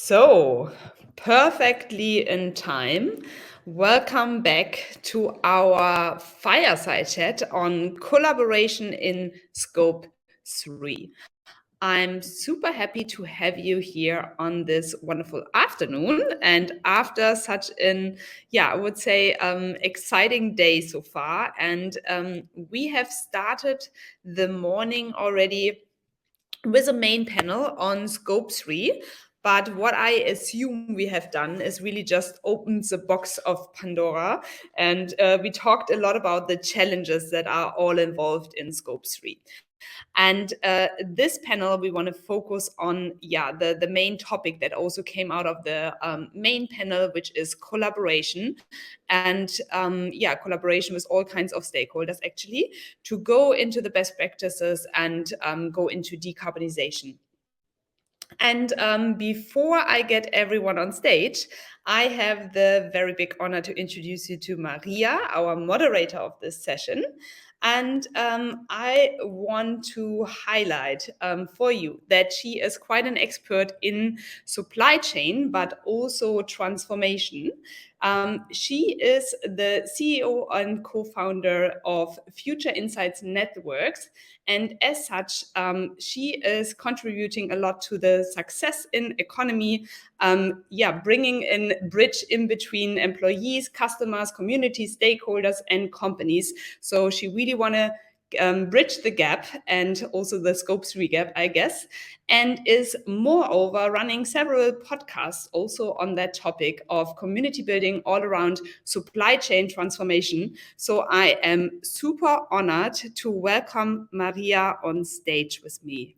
So, perfectly in time. Welcome back to our Fireside chat on collaboration in Scope 3. I'm super happy to have you here on this wonderful afternoon. And after such an, I would say, exciting day so far. And we have started the morning already with a main panel on Scope 3. But what I assume we have done is really just opened the box of Pandora. And we talked a lot about the challenges that are all involved in Scope 3. And this panel, we want to focus on, the main topic that also came out of the main panel, which is collaboration. And collaboration with all kinds of stakeholders, actually, to go into the best practices and go into decarbonization. And before I get everyone on stage, I have the very big honor to introduce you to Maria, our moderator of this session. And I want to highlight for you that she is quite an expert in supply chain, but also transformation. She is the CEO and co-founder of Future Insights Networks. And as such, she is contributing a lot to the success in economy, bringing in bridge in between employees, customers, communities, stakeholders, and companies. So she really want to bridge the gap and also the Scope 3 gap, I guess, and is moreover running several podcasts also on that topic of community building all around supply chain transformation. So I am super honored to welcome Maria on stage with me.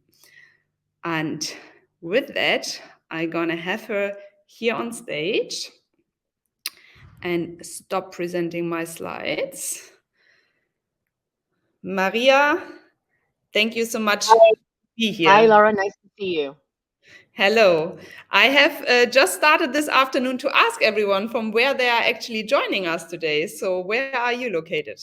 And with that, I'm gonna have her here on stage and stop presenting my slides. Maria, thank you so much for being here. Hi, Laura. Nice to see you. Hello. I have just started this afternoon to ask everyone from where they are actually joining us today. So where are you located?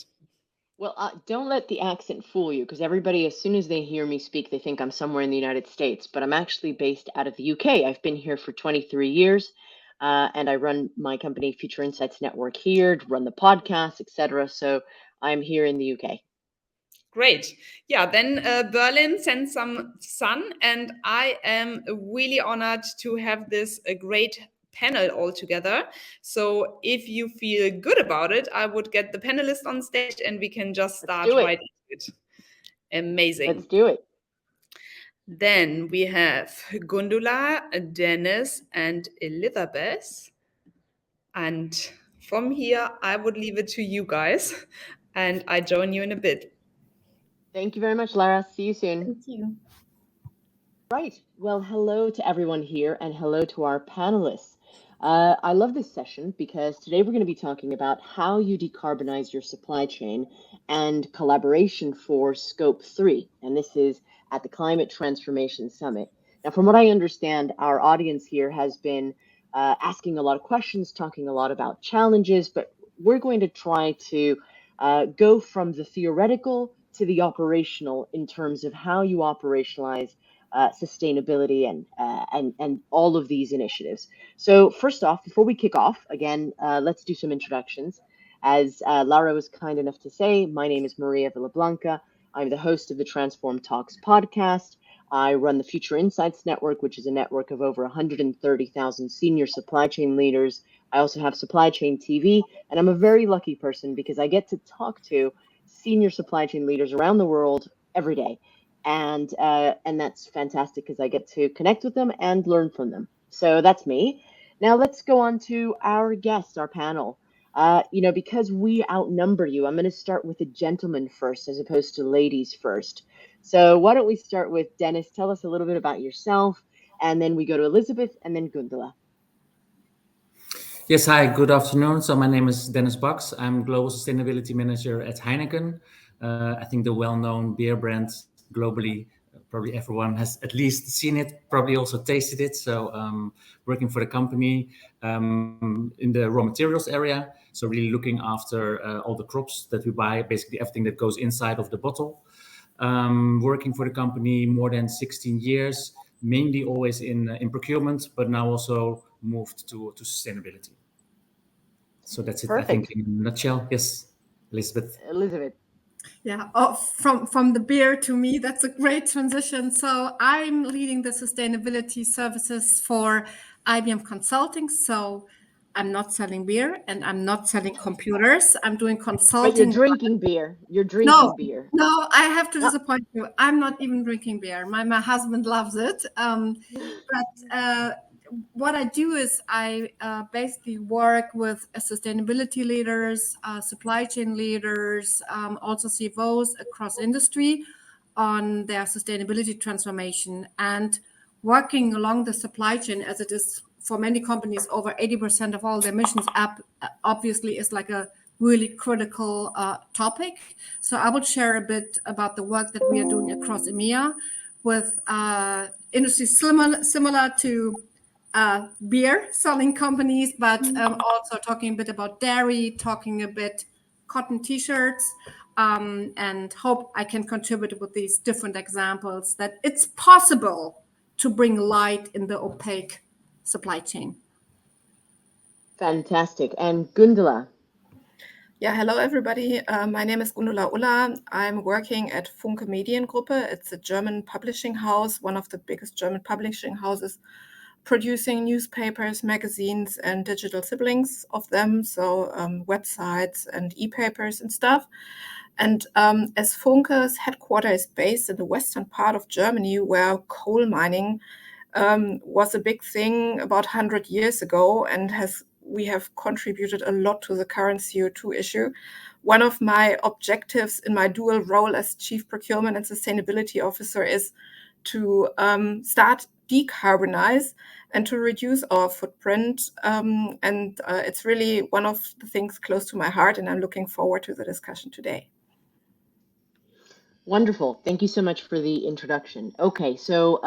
Well, don't let the accent fool you, because everybody, as soon as they hear me speak, they think I'm somewhere in the United States, but I'm actually based out of the UK. I've been here for 23 years, and I run my company, Future Insights Network here, run the podcast, etc. So I'm here in the UK. Great. Yeah, then Berlin sends some sun, and I am really honored to have this great panel all together. So if you feel good about it, I would get the panelists on stage and we can just start right into it. Amazing. Let's do it. Then we have Gundula, Dennis, and Elisabeth. And from here, I would leave it to you guys, and I join you in a bit. Thank you very much, Lara. See you soon. Thank you. Right. Well, hello to everyone here, and hello to our panelists. I love this session because today we're going to be talking about how you decarbonize your supply chain and collaboration for Scope 3. And this is at the Climate Transformation Summit. Now, from what I understand, our audience here has been asking a lot of questions, talking a lot about challenges, but we're going to try to go from the theoretical to the operational in terms of how you operationalize sustainability and all of these initiatives. So first off, before we kick off, again, let's do some introductions. As Lara was kind enough to say, my name is Maria Villablanca. I'm the host of the Transform Talks podcast. I run the Future Insights Network, which is a network of over 130,000 senior supply chain leaders. I also have Supply Chain TV, and I'm a very lucky person because I get to talk to senior supply chain leaders around the world every day. And that's fantastic because I get to connect with them and learn from them. So that's me. Now let's go on to our guests, our panel. Because we outnumber you, I'm going to start with the gentlemen first as opposed to ladies first. So why don't we start with Dennis? Tell us a little bit about yourself, and then we go to Elisabeth and then Gundula. Yes, hi, good afternoon. So my name is Dennis Bakx. I'm Global Sustainability Manager at Heineken. I think the well-known beer brand globally, probably everyone has at least seen it, probably also tasted it. So working for the company in the raw materials area. So really looking after all the crops that we buy, basically everything that goes inside of the bottle. Working for the company more than 16 years. mainly always in procurement, but now also moved to sustainability. So that's it, Perfect. I think, in a nutshell. Yes, Elisabeth. Elizabeth. Yeah, from the beer to me, that's a great transition. So I'm leading the sustainability services for IBM Consulting. So I'm not selling beer and I'm not selling computers. I'm doing But you're consulting. drinking beer. You're drinking No, beer. no, I have to No. disappoint you. I'm not even drinking beer. My husband loves it. But what I do is I basically work with sustainability leaders, supply chain leaders, also CFOs across industry on their sustainability transformation and working along the supply chain, as it is for many companies, over 80% of all the emissions obviously is like a really critical topic. So I would share a bit about the work that we are doing across EMEA with industries similar to beer selling companies, but also talking a bit about dairy, talking a bit cotton t-shirts, and hope I can contribute with these different examples that it's possible to bring light in the opaque supply chain. Fantastic. And Gundula. Yeah, hello everybody. My name is Gundula Ullah. I'm working at FUNKE Mediagroup. It's a German publishing house, one of the biggest German publishing houses, producing newspapers, magazines, and digital siblings of them, so websites and e-papers and stuff. And as FUNKE's headquarters is based in the western part of Germany, where coal mining was a big thing about 100 years ago, and we have contributed a lot to the current CO2 issue. One of my objectives in my dual role as Chief Procurement and Sustainability Officer is to start decarbonize and to reduce our footprint. And it's really one of the things close to my heart, and I'm looking forward to the discussion today. Wonderful. Thank you so much for the introduction. Okay, so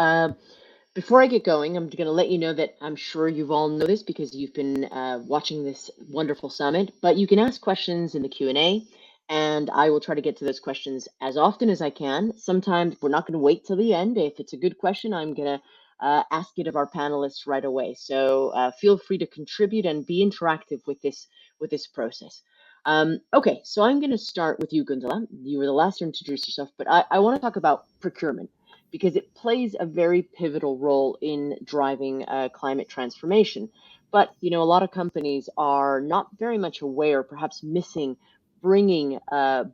before I get going, I'm going to let you know that I'm sure you've all know this because you've been watching this wonderful summit, but you can ask questions in the Q&A, and I will try to get to those questions as often as I can. Sometimes we're not going to wait till the end. If it's a good question, I'm going to ask it of our panelists right away. So feel free to contribute and be interactive with this process. Okay, so I'm going to start with you, Gundula. You were the last to introduce yourself, but I want to talk about procurement because it plays a very pivotal role in driving climate transformation. But, you know, a lot of companies are not very much aware, perhaps missing bringing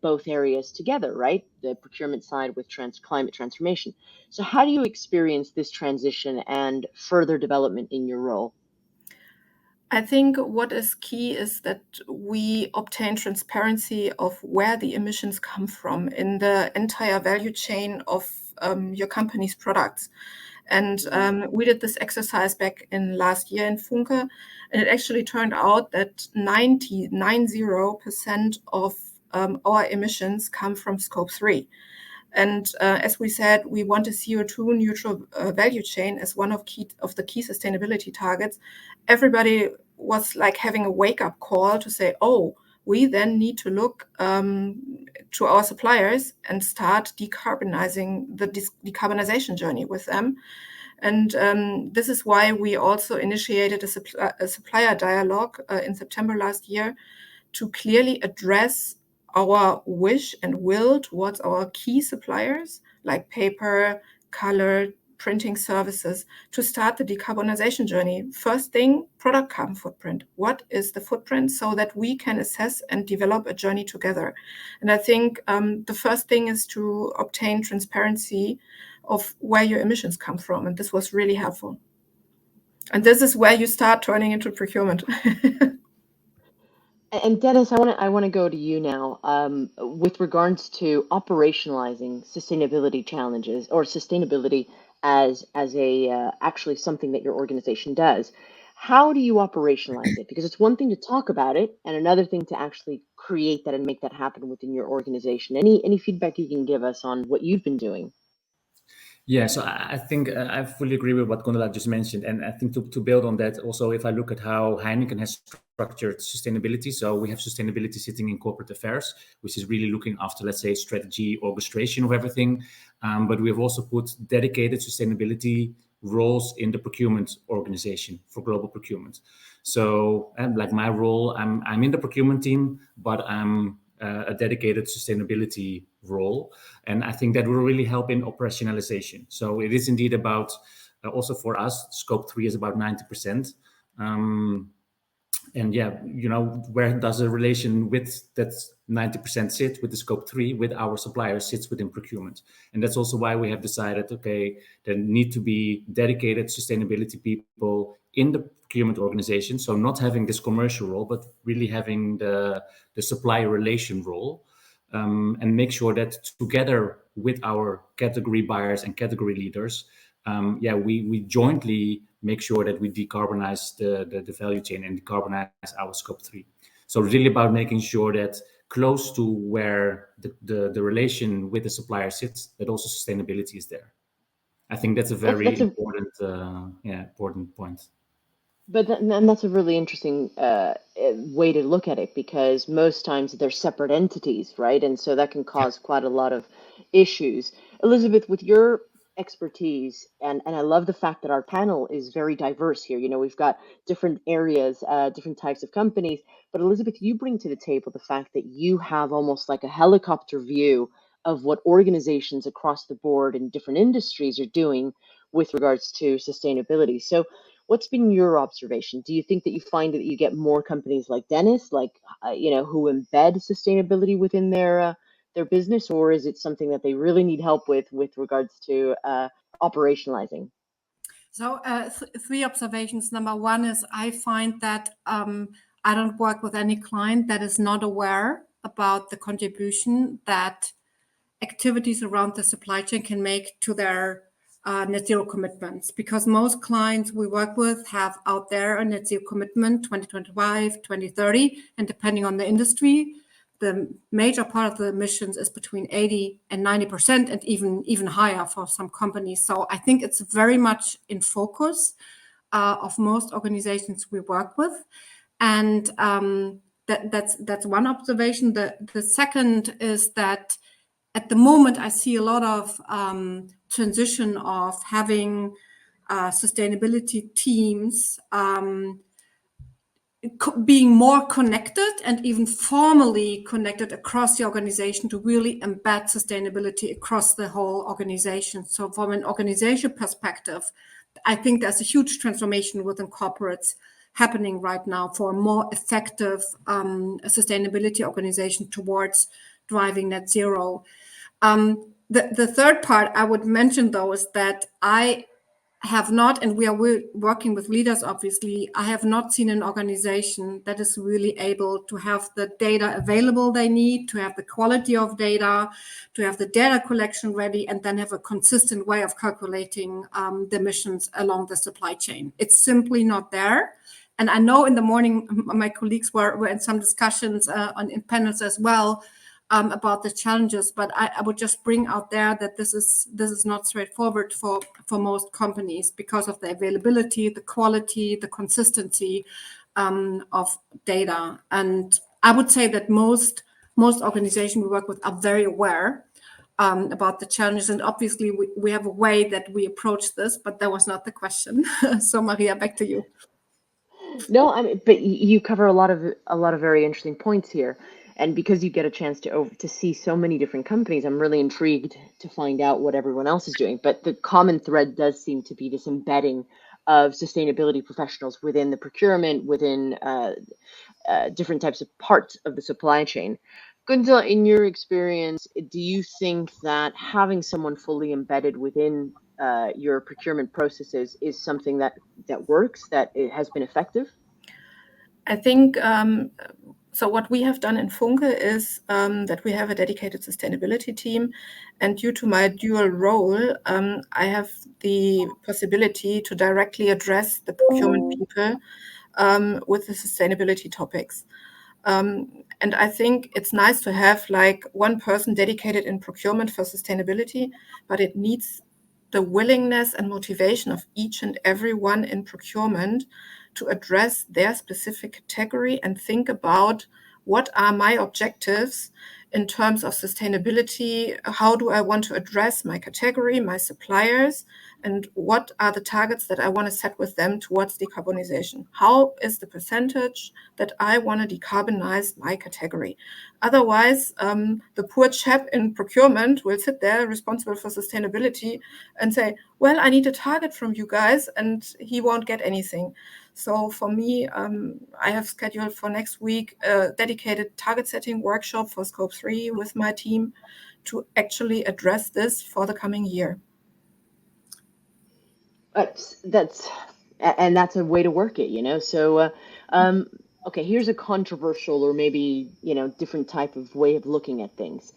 both areas together, right? The procurement side with climate transformation. So how do you experience this transition and further development in your role? I think what is key is that we obtain transparency of where the emissions come from in the entire value chain of your company's products. And we did this exercise back in last year in FUNKE, and it actually turned out that 90% of our emissions come from scope 3. And as we said, we want a CO2 neutral value chain as one of the key sustainability targets. Everybody was like having a wake-up call to say, oh, we then need to look to our suppliers and start decarbonizing the decarbonization journey with them. And this is why we also initiated a supplier dialogue in September last year to clearly address our wish and will towards our key suppliers like paper, color, printing services to start the decarbonization journey. First thing, product carbon footprint. What is the footprint so that we can assess and develop a journey together? And I think the first thing is to obtain transparency of where your emissions come from. And this was really helpful. And this is where you start turning into procurement. And Dennis, I want to go to you now with regards to operationalizing sustainability challenges or sustainability as actually something that your organization does. How do you operationalize it? Because it's one thing to talk about it and another thing to actually create that and make that happen within your organization. Any feedback you can give us on what you've been doing? Yeah, so I think I fully agree with what Gundula just mentioned. And I think to build on that, also, if I look at how Heineken has structured sustainability. So we have sustainability sitting in corporate affairs, which is really looking after, let's say, strategy, orchestration of everything. But we have also put dedicated sustainability roles in the procurement organization for global procurement. So like my role, I'm in the procurement team, but I'm a dedicated sustainability role. And I think that will really help in operationalization. So it is indeed about, also for us, scope 3 is about 90%. And yeah, where does the relation with that 90% sit with the scope 3 with our suppliers sits within procurement. And that's also why we have decided, okay, there need to be dedicated sustainability people in the procurement organization. So not having this commercial role, but really having the supplier relation role, and make sure that together with our category buyers and category leaders, we jointly make sure that we decarbonize the value chain and decarbonize our scope 3. So really about making sure that close to where the relation with the supplier sits, that also sustainability is there. I think that's a very important point. But and that's a really interesting way to look at it, because most times they're separate entities, right? And so that can cause quite a lot of issues. Elisabeth, with your expertise, and I love the fact that our panel is very diverse here. We've got different areas, different types of companies. But Elisabeth, you bring to the table the fact that you have almost like a helicopter view of what organizations across the board in different industries are doing with regards to sustainability. So what's been your observation? Do you think that you find that you get more companies like Dennis, who embed sustainability within their business, or is it something that they really need help with regards to operationalizing? So three observations. Number one is I find that I don't work with any client that is not aware about the contribution that activities around the supply chain can make to their net zero commitments, because most clients we work with have out there a net zero commitment 2025, 2030, and depending on the industry, the major part of the emissions is between 80 and 90%, and even higher for some companies. So I think it's very much in focus of most organizations we work with, and that's one observation. The second is that at the moment, I see a lot of transition of having sustainability teams being more connected and even formally connected across the organization to really embed sustainability across the whole organization. So from an organization perspective, I think there's a huge transformation within corporates happening right now for a more effective sustainability organization towards driving net zero. The third part I would mention, though, is that I have not, and we are working with leaders, obviously, I have not seen an organization that is really able to have the data available they need, to have the quality of data, to have the data collection ready, and then have a consistent way of calculating the emissions along the supply chain. It's simply not there. And I know in the morning, my colleagues were in some discussions in panels as well, about the challenges, but I would just bring out there that this is not straightforward for most companies because of the availability, the quality, the consistency of data. And I would say that most organizations we work with are very aware about the challenges, and obviously we have a way that we approach this, but that was not the question. So Maria, back to you. No, but you cover a lot of very interesting points here. And because you get a chance to see so many different companies, I'm really intrigued to find out what everyone else is doing. But the common thread does seem to be this embedding of sustainability professionals within the procurement, within different types of parts of the supply chain. Gundula, in your experience, do you think that having someone fully embedded within your procurement processes is something that works, that it has been effective? I think so. What we have done in FUNKE is that we have a dedicated sustainability team, and due to my dual role, I have the possibility to directly address the procurement people with the sustainability topics. And I think it's nice to have like one person dedicated in procurement for sustainability, but it needs the willingness and motivation of each and every one in procurement to address their specific category and think about what are my objectives in terms of sustainability, how do I want to address my category, my suppliers, and what are the targets that I want to set with them towards decarbonization? How is the percentage that I want to decarbonize my category? Otherwise, the poor chap in procurement will sit there responsible for sustainability and say, well, I need a target from you guys, and he won't get anything. So for me, I have scheduled for next week a dedicated target setting workshop for Scope 3 with my team to actually address this for the coming year. That's a way to work it, you know. So, okay, here's a controversial or maybe, different type of way of looking at things.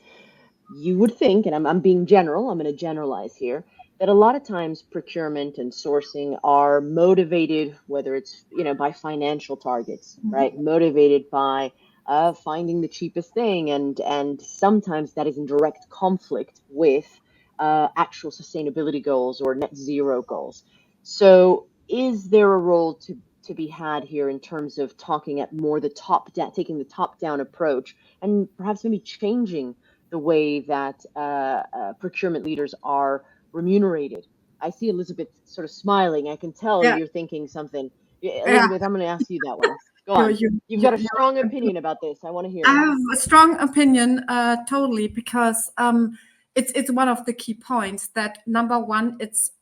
You would think, and I'm being general, I'm going to generalize here, that a lot of times procurement and sourcing are motivated, whether it's, by financial targets, right? Motivated by finding the cheapest thing, and sometimes that is in direct conflict with actual sustainability goals or net zero goals. So is there a role to be had here in terms of talking at more the top down, taking the top down approach, and perhaps maybe changing the way that procurement leaders are remunerated? I see Elisabeth sort of smiling. I can tell you're thinking something. Elisabeth, I'm going to ask you that one. Go on. You've got a strong opinion about this. I want to hear it. I have a strong opinion, totally, because it's one of the key points that, number one, it's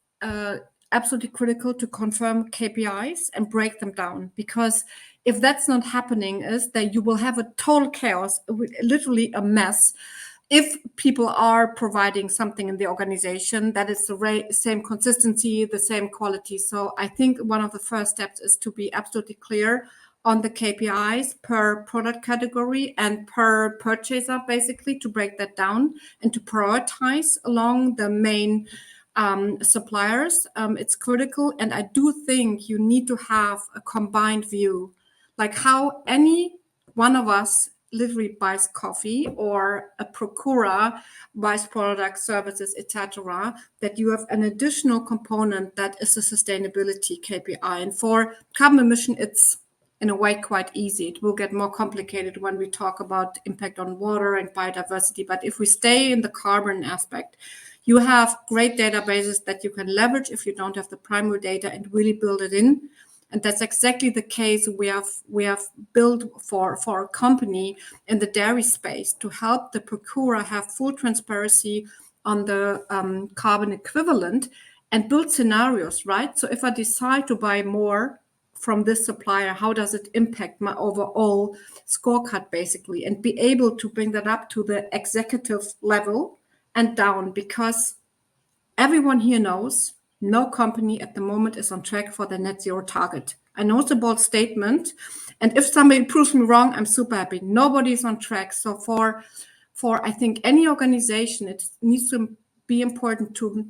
absolutely critical to confirm KPIs and break them down, because if that's not happening, is that you will have a total chaos, literally a mess. If people are providing something in the organization that is the same consistency, the same quality. So I think one of the first steps is to be absolutely clear on the KPIs per product category and per purchaser, basically, to break that down and to prioritize along the main suppliers. It's critical. And I do think you need to have a combined view, like how any one of us literally buys coffee or a procurer buys products, services, etc., that you have an additional component that is a sustainability KPI. And for carbon emission, it's in a way quite easy. It will get more complicated when we talk about impact on water and biodiversity. But if we stay in the carbon aspect, you have great databases that you can leverage if you don't have the primary data and really build it in. And that's exactly the case we have built for a company in the dairy space to help the procurer have full transparency on the carbon equivalent and build scenarios, right? So if I decide to buy more from this supplier, how does it impact my overall scorecard, basically, and be able to bring that up to the executive level and down, because everyone here knows no company at the moment is on track for the net zero target. I know it's a bold statement, and if somebody proves me wrong, I'm super happy. Nobody's on track. So for I think any organization, it needs to be important to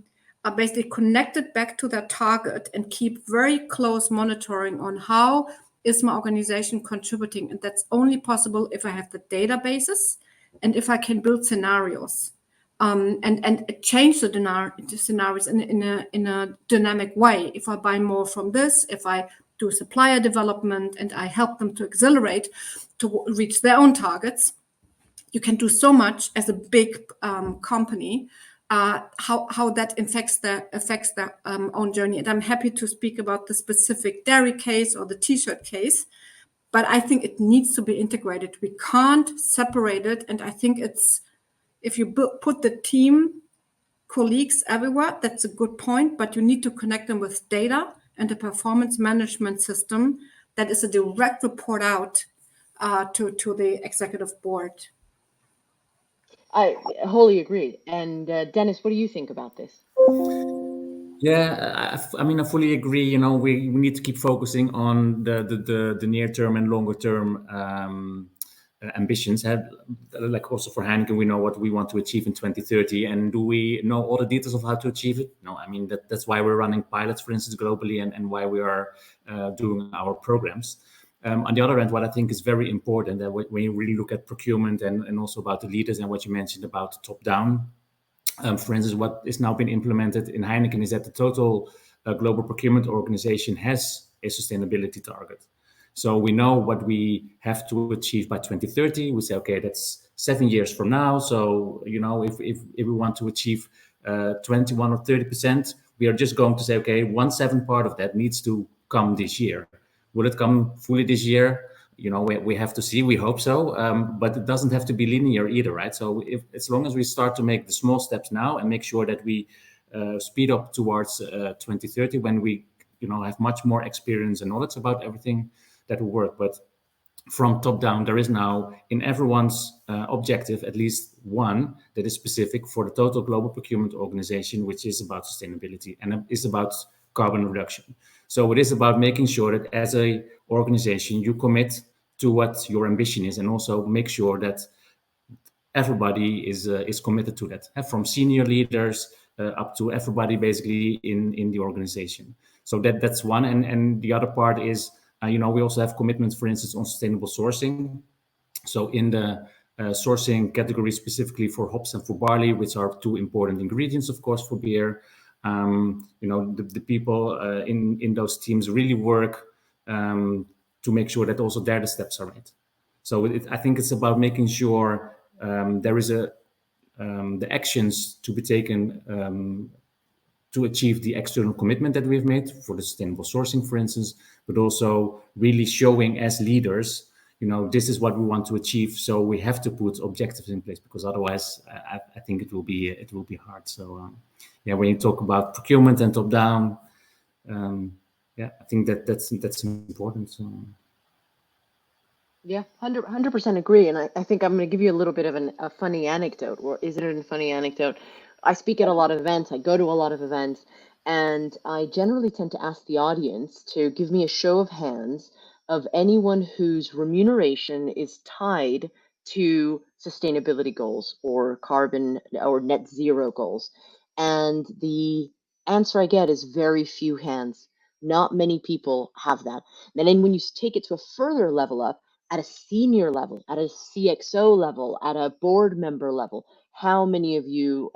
basically connect it back to that target and keep very close monitoring on how is my organization contributing. And that's only possible if I have the databases and if I can build scenarios. And change the scenarios in a dynamic way. If I buy more from this, if I do supplier development and I help them to accelerate to reach their own targets, you can do so much as a big company. How that affects their own journey. And I'm happy to speak about the specific dairy case or the T-shirt case, but I think it needs to be integrated. We can't separate it, and I think it's. If you put the team, colleagues everywhere, that's a good point, but you need to connect them with data and a performance management system that is a direct report out to the executive board. I wholly agree. And Dennis, what do you think about this? Yeah, I mean, I fully agree. You know, we need to keep focusing on the near term and longer term ambitions. Like also for Heineken, we know what we want to achieve in 2030, and do we know all the details of how to achieve it? No, I mean that's why we're running pilots, for instance, globally, and why we are doing our programs. On the other hand, what I think is very important that when you really look at procurement and also about the leaders and what you mentioned about the top down. For instance, what is now been implemented in Heineken is that the total global procurement organization has a sustainability target. So we know what we have to achieve by 2030. We say, okay, that's 7 years from now. So, if we want to achieve 21 or 30%, we are just going to say, okay, 1/7 part of that needs to come this year. Will it come fully this year? We have to see. We hope so, but it doesn't have to be linear either, right? So as long as we start to make the small steps now and make sure that we speed up towards 2030, when we have much more experience and knowledge about everything, that will work. But from top down, there is now in everyone's objective at least one that is specific for the total global procurement organization, which is about sustainability and is about carbon reduction. So it is about making sure that as a organization you commit to what your ambition is, and also make sure that everybody is committed to that, from senior leaders up to everybody basically in the organization. So that's one, and the other part is we also have commitments, for instance, on sustainable sourcing. So in the sourcing category specifically for hops and for barley, which are two important ingredients, of course, for beer. The people in those teams really work to make sure that also there the steps are right. So I think it's about making sure there is the actions to be taken to achieve the external commitment that we've made for the sustainable sourcing, for instance, but also really showing as leaders, this is what we want to achieve. So we have to put objectives in place, because otherwise, I think it will be hard. So when you talk about procurement and top down, I think that's important. So. Yeah, 100% agree. And I think I'm going to give you a little bit of a funny anecdote. Or is it a funny anecdote? I speak at a lot of events. I go to a lot of events, and I generally tend to ask the audience to give me a show of hands of anyone whose remuneration is tied to sustainability goals or carbon or net zero goals. And the answer I get is very few hands. Not many people have that. And then when you take it to a further level up, at a senior level, at a CXO level, at a board member level, how many of you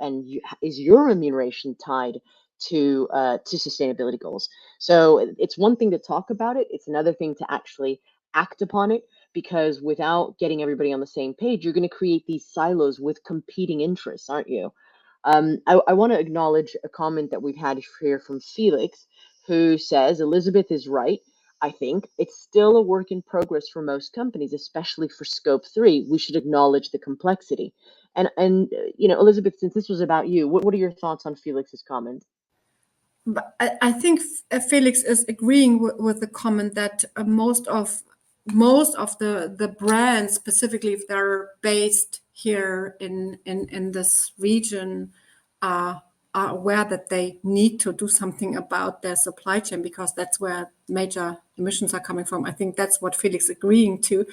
is your remuneration tied to sustainability goals? So it's one thing to talk about it. It's another thing to actually act upon it, because without getting everybody on the same page, you're going to create these silos with competing interests, aren't you? I want to acknowledge a comment that we've had here from Felix, who says, Elisabeth is right. I think it's still a work in progress for most companies, especially for scope 3. We should acknowledge the complexity. And Elisabeth, since this was about you, what are your thoughts on Felix's comment? But I think Felix is agreeing with the comment that most of the brands, specifically if they're based here in this region, are aware that they need to do something about their supply chain, because that's where major emissions are coming from. I think that's what Felix is agreeing to.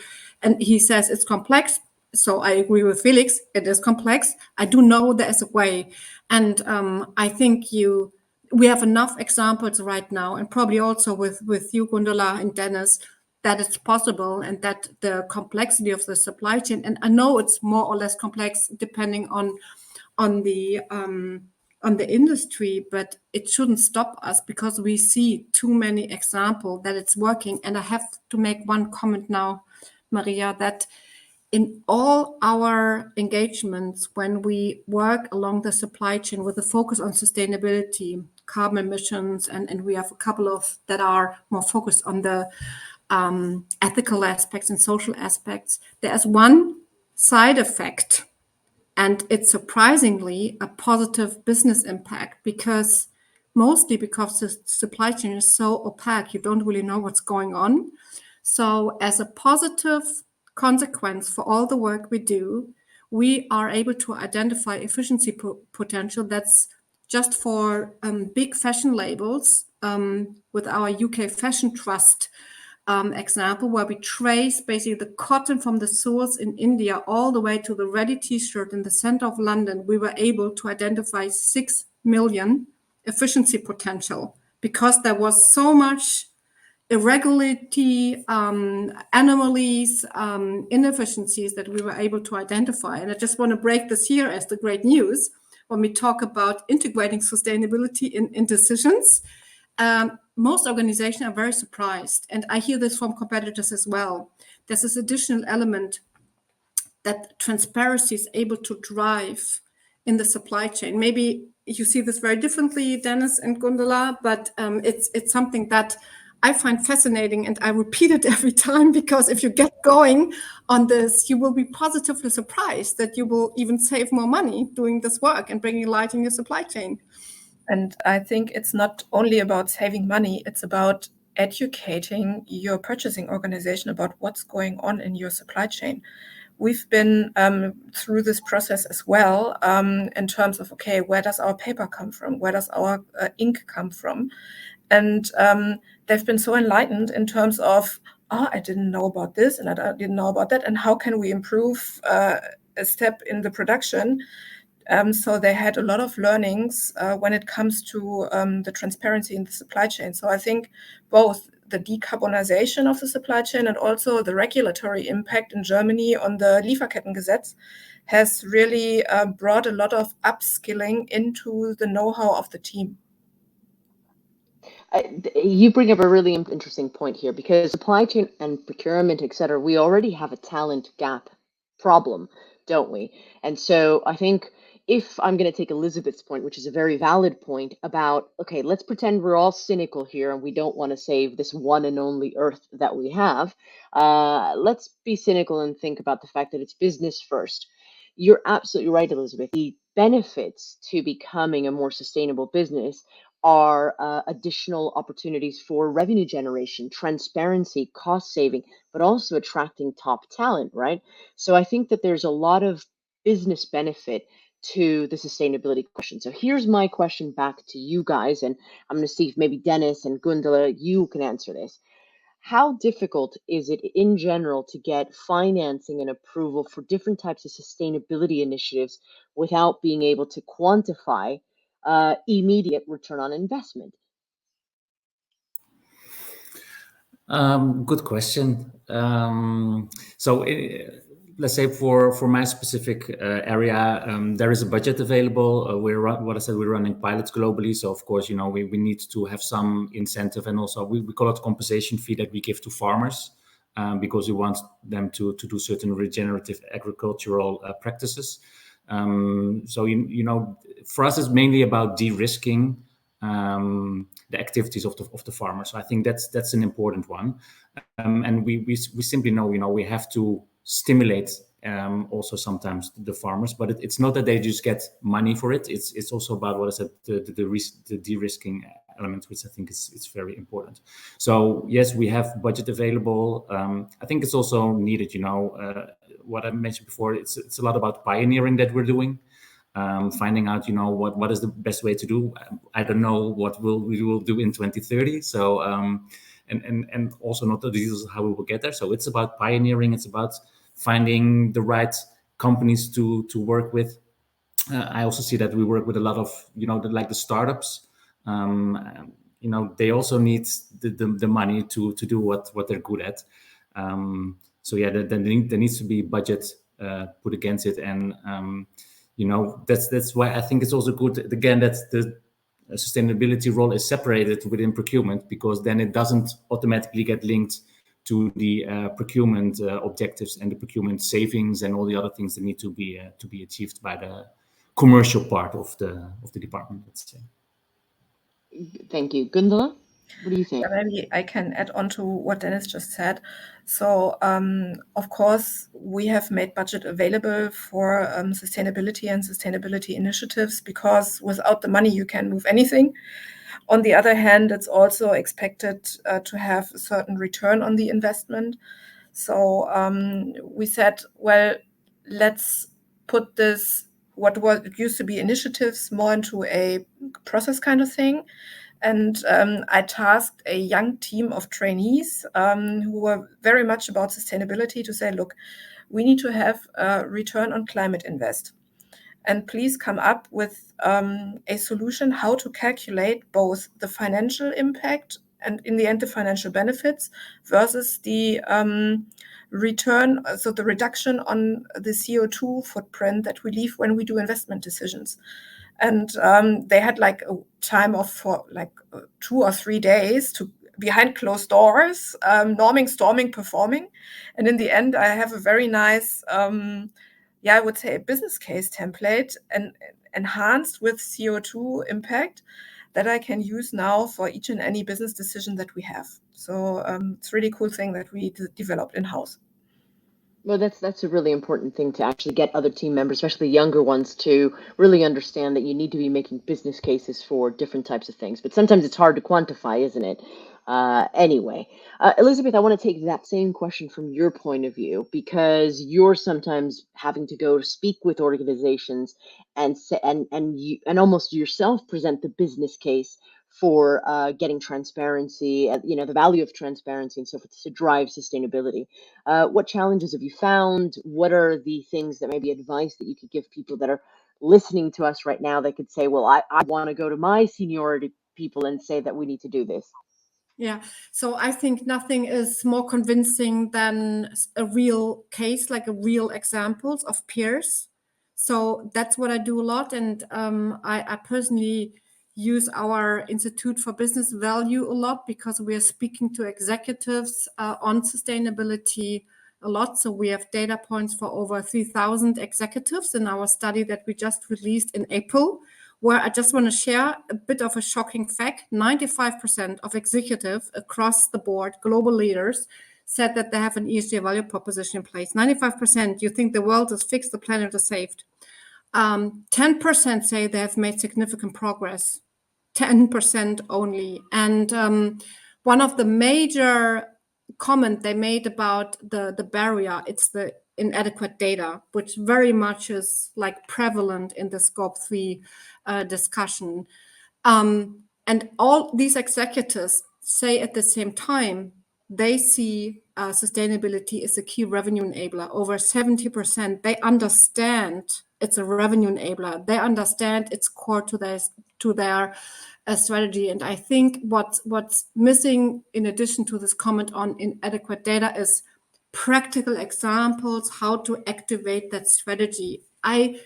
And he says it's complex. So I agree with Felix. It is complex. I do know there's a way. And I think we have enough examples right now, and probably also with you, Gundula and Dennis, that it's possible, and that the complexity of the supply chain, and I know it's more or less complex depending on the industry, but it shouldn't stop us, because we see too many examples that it's working. And I have to make one comment now, Maria, that in all our engagements, when we work along the supply chain with a focus on sustainability, carbon emissions, and we have a couple of that are more focused on the ethical aspects and social aspects, there's one side effect, and it's surprisingly a positive business impact, mostly because the supply chain is so opaque, you don't really know what's going on. So as a positive consequence for all the work we do, we are able to identify efficiency potential that's just for big fashion labels, with our UK Fashion Trust example, where we trace basically the cotton from the source in India all the way to the ready t-shirt in the center of London. We were able to identify 6 million efficiency potential, because there was so much irregularity, anomalies, inefficiencies that we were able to identify. And I just want to break this here as the great news when we talk about integrating sustainability in decisions. most organizations are very surprised, and I hear this from competitors as well. There's this additional element that transparency is able to drive in the supply chain. Maybe you see this very differently, Dennis and Gundula, but it's something that I find fascinating, and I repeat it every time, because if you get going on this, you will be positively surprised that you will even save more money doing this work and bringing light in your supply chain. And I think it's not only about saving money, it's about educating your purchasing organization about what's going on in your supply chain. We've been through this process as well in terms of, okay, where does our paper come from? Where does our ink come from? And they've been so enlightened in terms of, I didn't know about this and I didn't know about that. And how can we improve a step in the production? So they had a lot of learnings when it comes to the transparency in the supply chain. So I think both the decarbonization of the supply chain and also the regulatory impact in Germany on the Lieferkettengesetz has really brought a lot of upskilling into the know-how of the team. You bring up a really interesting point here, because supply chain and procurement, et cetera, we already have a talent gap problem, don't we? And so I think, if I'm going to take Elisabeth's point, which is a very valid point about, okay, let's pretend we're all cynical here and we don't want to save this one and only earth that we have. Let's be cynical and think about the fact that it's business first. You're absolutely right, Elisabeth. The benefits to becoming a more sustainable business are additional opportunities for revenue generation, transparency, cost saving, but also attracting top talent, right? So I think that there's a lot of business benefit to the sustainability question. So here's my question back to you guys, and I'm going to see if maybe Dennis and Gundula, you can answer this. How difficult is it in general to get financing and approval for different types of sustainability initiatives without being able to quantify immediate return on investment? Good question. Let's say for my specific area, there is a budget available. We're running pilots globally. So of course, we need to have some incentive, and also we call it compensation fee that we give to farmers because we want them to do certain regenerative agricultural practices. For us, it's mainly about de-risking the activities of the farmer. So I think that's an important one, and we simply know we have to stimulate also sometimes the farmers, but it's not that they just get money for it. It's also about what I said, the de-risking element, which I think is very important. So yes, we have budget available. I think it's also needed. What I mentioned before. It's a lot about pioneering that we're doing. Finding out, what is the best way to do. I don't know what we will do in 2030. So, and also not the details of how we will get there. So it's about pioneering. It's about finding the right companies to work with. I also see that we work with a lot of, the startups. They also need the money to do what they're good at. So yeah, there needs to be budget put against it, and that's why I think it's also good, again, that the sustainability role is separated within procurement, because then it doesn't automatically get linked to the procurement objectives and the procurement savings and all the other things that need to be achieved by the commercial part of the department, let's say. Thank you. Gundula, what do you think? Yeah, maybe I can add on to what Dennis just said. So, of course, we have made budget available for sustainability and sustainability initiatives, because without the money, you can move anything. On the other hand, it's also expected to have a certain return on the investment. So we said, well, let's put this, what used to be initiatives, more into a process kind of thing. And I tasked a young team of trainees who were very much about sustainability to say, look, we need to have a return on climate invest. And please come up with a solution how to calculate both the financial impact and in the end the financial benefits versus the return, so the reduction on the CO2 footprint that we leave when we do investment decisions. And they had like a time of for like 2 or 3 days to behind closed doors, norming, storming, performing. And in the end, I have a very nice, I would say a business case template and enhanced with CO2 impact that I can use now for each and any business decision that we have. So it's a really cool thing that we developed in-house. Well, that's a really important thing to actually get other team members, especially younger ones, to really understand that you need to be making business cases for different types of things. But sometimes it's hard to quantify, isn't it? Anyway, Elisabeth, I want to take that same question from your point of view, because you're sometimes having to go speak with organizations and say, and almost yourself present the business case for getting transparency, the value of transparency and so forth to drive sustainability. What challenges have you found? What are the things that maybe advice that you could give people that are listening to us right now that could say, well, I want to go to my seniority people and say that we need to do this? Yeah, so I think nothing is more convincing than a real case, like a real examples of peers. So that's what I do a lot. And I personally use our Institute for Business Value a lot because we are speaking to executives on sustainability a lot. So we have data points for over 3,000 executives in our study that we just released in April, where I just want to share a bit of a shocking fact. 95% of executives across the board, global leaders, said that they have an ESG value proposition in place. 95%, you think the world is fixed, the planet is saved. 10% say they have made significant progress. 10% only. And one of the major comment they made about the barrier, it's the inadequate data, which very much is like prevalent in the Scope 3 discussion. And all these executives say at the same time, they see sustainability as a key revenue enabler. Over 70%, they understand it's a revenue enabler. They understand it's core to their strategy. And I think what's missing, in addition to this comment on inadequate data, is practical examples how to activate that strategy. I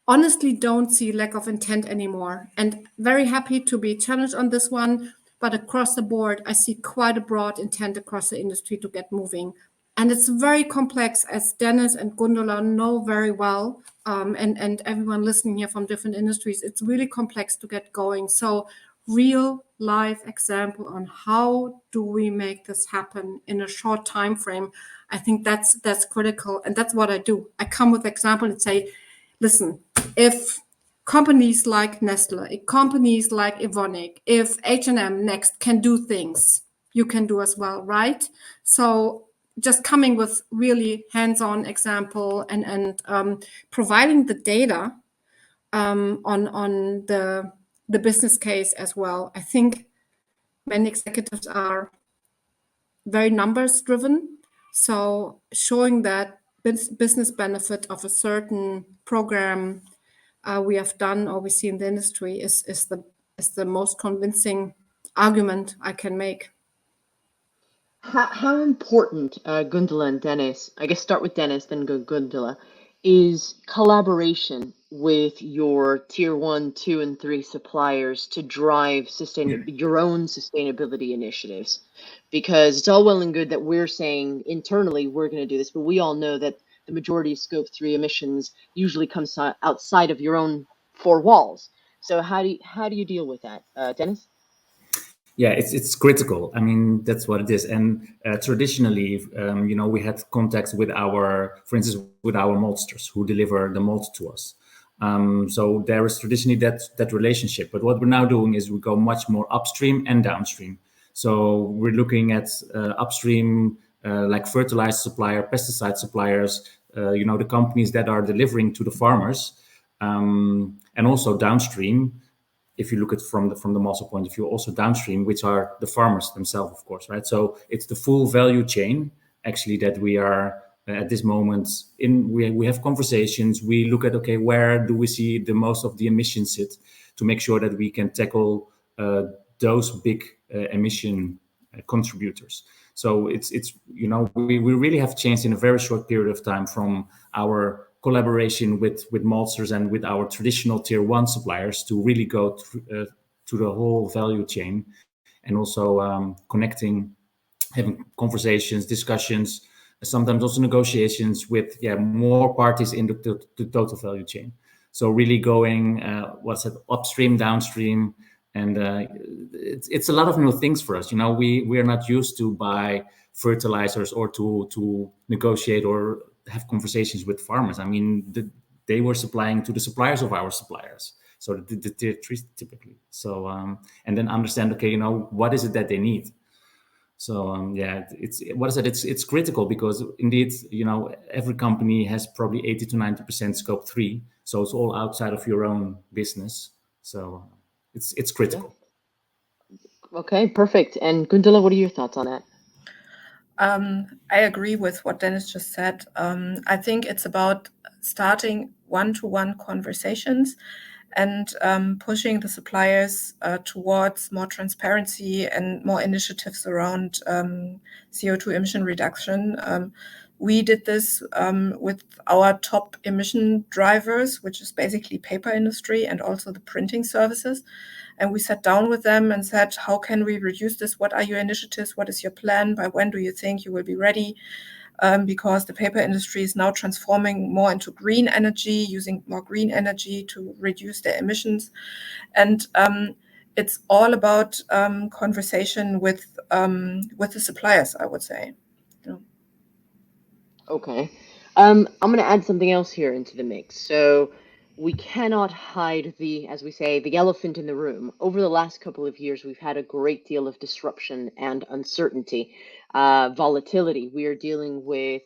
honestly don't see lack of intent anymore, and very happy to be challenged on this one. But across the board, I see quite a broad intent across the industry to get moving. And it's very complex, as Dennis and Gundula know very well, and everyone listening here from different industries. It's really complex to get going. So real life example on how do we make this happen in a short time frame. I think that's critical. And that's what I do. I come with example and say, listen, if companies like Nestle, if companies like Evonik, if H&M Next can do things, you can do as well, right? So just coming with really hands-on example and providing the data on the business case as well. I think many executives are very numbers driven. So showing that business benefit of a certain program we have done or we see in the industry is the most convincing argument I can make. How important, Gundula and Dennis, I guess start with Dennis, then go Gundula, is collaboration with your tier 1, 2, and 3 suppliers to drive your own sustainability initiatives? Because it's all well and good that we're saying internally we're going to do this, but we all know that the majority of Scope 3 emissions usually comes outside of your own 4 walls. So how do you deal with that, Dennis? Yeah, it's critical. I mean, that's what it is. And traditionally, we had contacts with for instance, with our maltsters who deliver the malt to us. So there is traditionally that relationship. But what we're now doing is we go much more upstream and downstream. So we're looking at upstream, like fertilizer supplier, pesticide suppliers, the companies that are delivering to the farmers, and also downstream. If you look at from the muscle point of view, also downstream, which are the farmers themselves, of course, right? So it's the full value chain actually that we are at this moment we have conversations. We look at, okay, where do we see the most of the emissions sit to make sure that we can tackle those big emission contributors. So it's we really have changed in a very short period of time from our collaboration with maltsters and with our traditional tier 1 suppliers to really go to the whole value chain, and also connecting, having conversations, discussions, sometimes also negotiations with more parties in the total value chain. So really going upstream, downstream, and it's a lot of new things for us. We are not used to buy fertilizers or to negotiate or have conversations with farmers. I mean, they were supplying to the suppliers of our suppliers, so the tier 3 typically. So and then understand, okay, what is it that they need. So it's critical, because indeed, every company has probably 80 to 90% scope 3, so it's all outside of your own business. So it's critical. Yeah. Okay, perfect. And Gundula, what are your thoughts on that? I agree with what Dennis just said. I think it's about starting one-to-one conversations and pushing the suppliers towards more transparency and more initiatives around CO2 emission reduction. We did this with our top emission drivers, which is basically paper industry and also the printing services. And we sat down with them and said, how can we reduce this? What are your initiatives? What is your plan? By when do you think you will be ready? Because the paper industry is now transforming more into green energy, using more green energy to reduce their emissions. And it's all about conversation with the suppliers, I would say. Okay. I'm going to add something else here into the mix. So we cannot hide as we say, the elephant in the room. Over the last couple of years, we've had a great deal of disruption and uncertainty, volatility. We are dealing with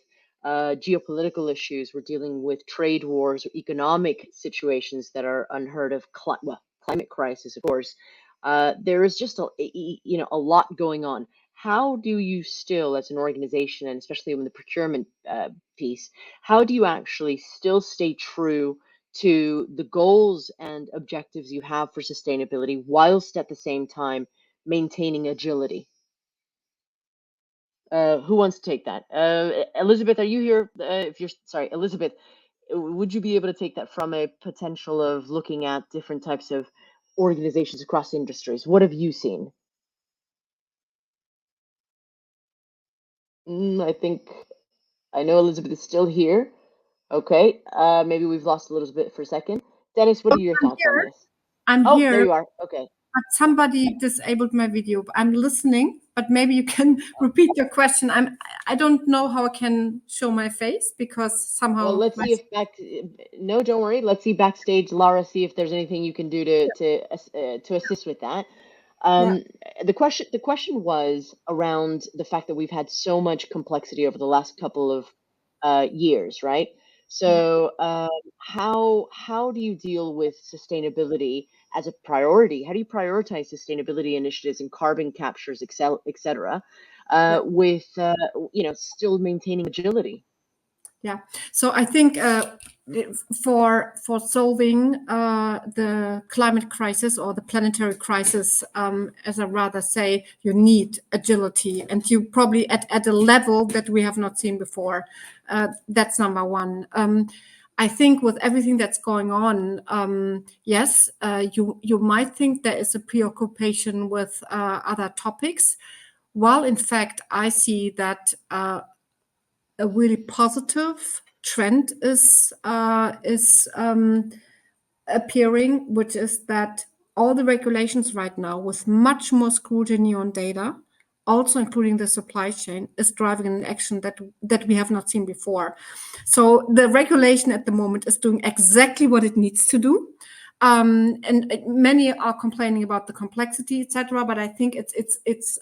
geopolitical issues. We're dealing with trade wars, economic situations that are unheard of. Climate crisis, of course. There is just a lot going on. How do you still, as an organization, and especially in the procurement piece, how do you actually still stay true to the goals and objectives you have for sustainability, whilst at the same time maintaining agility? Who wants to take that? Elisabeth, are you here? Elisabeth, would you be able to take that from a potential of looking at different types of organizations across industries? What have you seen? I know Elisabeth is still here. Okay, maybe we've lost Elisabeth for a second. Dennis, what are your thoughts on this? I'm here. There you are. Okay. But somebody disabled my video. I'm listening, but maybe you can repeat your question. I don't know how I can show my face, because somehow. Well, let's see if no, don't worry. Let's see backstage, Lara. See if there's anything you can do to assist with that. The question was around the fact that we've had so much complexity over the last couple of years, right? So how do you deal with sustainability as a priority? How do you prioritize sustainability initiatives and carbon captures, et cetera, with still maintaining agility? Yeah, so I think for solving the climate crisis, or the planetary crisis, as I rather say, you need agility, and you probably at a level that we have not seen before. That's number one. I think with everything that's going on, yes, you might think there is a preoccupation with other topics, while in fact I see that a really positive trend is appearing, which is that all the regulations right now, with much more scrutiny on data, also including the supply chain, is driving an action that we have not seen before. So the regulation at the moment is doing exactly what it needs to do. And many are complaining about the complexity, etc. But I think it's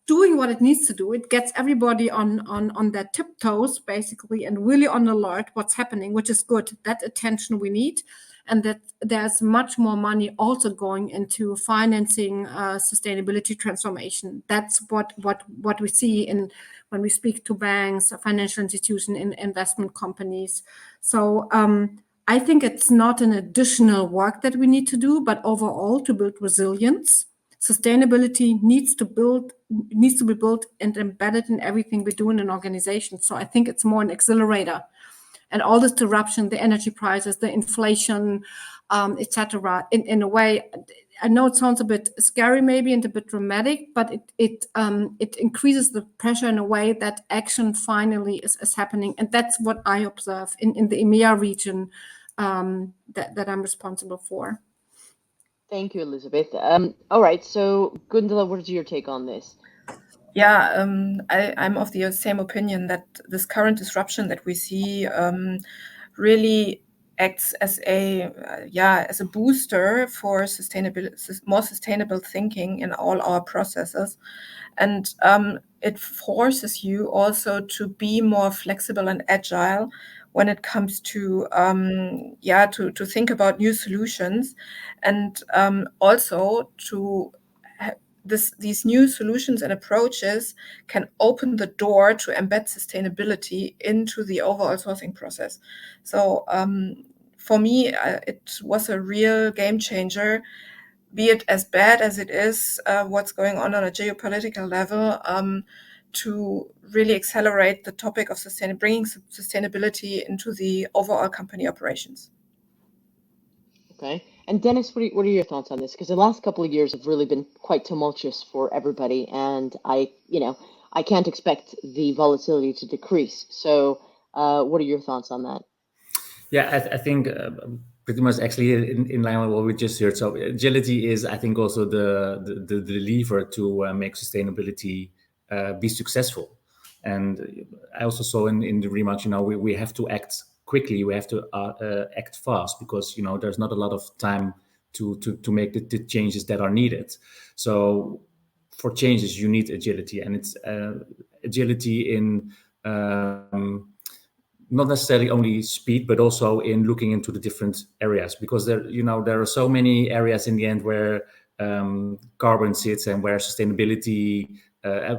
doing what it needs to do. It gets everybody on their tiptoes, basically, and really on alert what's happening, which is good. That attention we need, and that there's much more money also going into financing sustainability transformation. That's what we see when we speak to banks, financial institutions, and investment companies. So I think it's not an additional work that we need to do, but overall to build resilience. Sustainability needs to be built and embedded in everything we do in an organization. So I think it's more an accelerator. and all this disruption, the energy prices, the inflation, etc. In a way, I know it sounds a bit scary maybe and a bit dramatic, but it increases the pressure in a way that action finally is happening. And that's what I observe in the EMEA region that I'm responsible for. Thank you, Elisabeth. All right, so Gundula, what is your take on this? Yeah, I'm of the same opinion that this current disruption that we see really acts as a booster for more sustainable thinking in all our processes, and it forces you also to be more flexible and agile when it comes to to think about new solutions, and also to these new solutions and approaches can open the door to embed sustainability into the overall sourcing process. So for me, it was a real game changer, be it as bad as it is, what's going on a geopolitical level, to really accelerate the topic of bringing sustainability into the overall company operations. Okay. And Dennis, what are your thoughts on this? Because the last couple of years have really been quite tumultuous for everybody, and I can't expect the volatility to decrease. So, what are your thoughts on that? Yeah, I think pretty much actually in line with what we just heard. So agility is, I think, also the lever to make sustainability be successful. And I also saw in the remarks, we have to act quickly. We have to act fast because there's not a lot of time to make the changes that are needed. So for changes, you need agility, and it's agility in not necessarily only speed, but also in looking into the different areas, because there are so many areas in the end where carbon sits and where sustainability,